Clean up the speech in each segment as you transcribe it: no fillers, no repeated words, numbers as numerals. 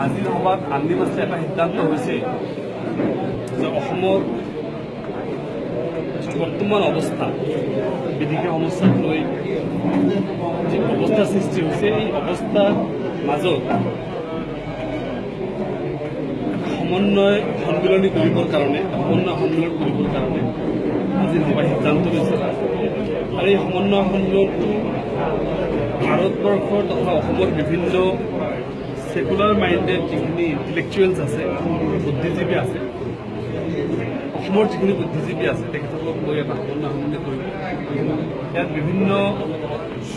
আজিৰ সভাত আন্দিমাছে এটা সিদ্ধান্ত হৈছে যে অসমৰ বৰ্তমান অৱস্থা বিদেশী সমস্যাক লৈ যি অৱস্থা সৃষ্টি হৈছে এই অৱস্থাৰ মাজত সমন্বয় সন্মিলনী কৰিবৰ কাৰণে সমন্বয় সন্মিলন কৰিবৰ কাৰণে আজিৰ সভাই সিদ্ধান্ত লৈছে আৰু এই সমন্বয় সন্মিলনটো ভাৰতবৰ্ষৰ তথা অসমৰ বিভিন্ন সেকুলাৰ মাইণ্ডেড যিখিনি ইণ্টেলেকচুৱেলছ আছে বুদ্ধিজীৱী আছে অসমৰ যিখিনি বুদ্ধিজীৱী আছে তেখেতসকলক লৈ এটা সমন্বয় সন্মিলন কৰিব ইয়াত বিভিন্ন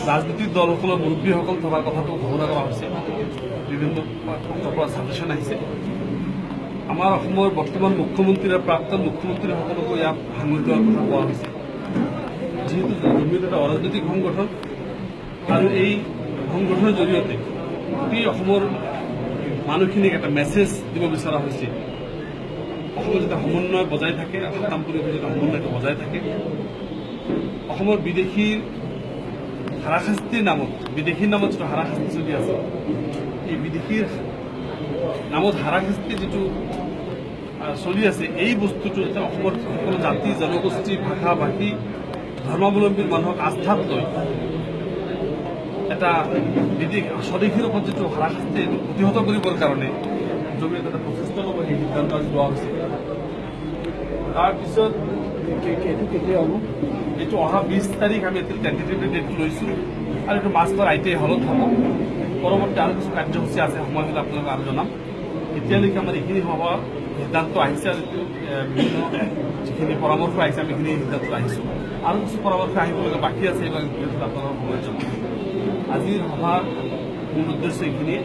ৰাজনৈতিক দলসকলৰ মুৰব্বীসকল থকাৰ কথাটো ঘোষণা কৰা হৈছে বিভিন্ন পক্ষৰ পৰা ছাজেশ্যন আহিছে আমাৰ অসমৰ বৰ্তমান মুখ্যমন্ত্ৰী আৰু প্ৰাক্তন মুখ্যমন্ত্ৰীসকলকো ইয়াত সাঙুৰি লোৱাৰ কথা কোৱা হৈছে যিহেতু জমিয়ত এটা অৰাজনৈতিক সংগঠন আৰু এই সংগঠনৰ জৰিয়তে গোটেই অসমৰ মানুহখিনিক এটা মেছেজ দিব বিচৰা হৈছে অসমৰ যাতে সমন্বয় বজাই থাকে আসাম পৰিৱেশ যাতে সমন্বয়টো বজাই থাকে অসমৰ বিদেশীৰ হাৰাশাস্তিৰ নামত বিদেশীৰ নামত যিটো হাৰাশাস্তি চলি আছে এই বিদেশীৰ নামত হাৰাশাস্তি যিটো চলি আছে এই বস্তুটো যাতে অসমৰ সকলো জাতি জনগোষ্ঠী ভাষা ভাষী ধৰ্মাৱলম্বীৰ মানুহক আস্থাত লৈ এটা স্বদেশীৰ ওপৰত যিটো হাৰাশাস্তি এইটো প্ৰতিহত কৰিবৰ কাৰণে জমিয়তে এটা প্ৰচেষ্টা ল'ব সেই সিদ্ধান্ত আজি লোৱা হৈছে তাৰপিছত এইটো কেতিয়া হ'ব এইটো অহা 20 তাৰিখ আমি এতিয়া টেণ্টেটিভলি ডেট লৈছোঁ আৰু এইটো মাষ্টৰ ITI হলত হ'ব পৰৱৰ্তী আৰু কিছু কাৰ্যসূচী আছে সময় হ'লে আপোনালোকক আৰু জনাম এতিয়ালৈকে আমাৰ এইখিনি হ'ব সিদ্ধান্ত আহিছে আৰু বিভিন্ন যিখিনি পৰামৰ্শ আহিছে আমি এইখিনি সিদ্ধান্ত আহিছোঁ আৰু কিছু পৰামৰ্শ আহিবলগীয়া বাকী আছে এইবিলাক আপোনালোকৰ সময় জনাম আজিৰ সভাৰ মূল উদ্দেশ্য এইখিনিয়ে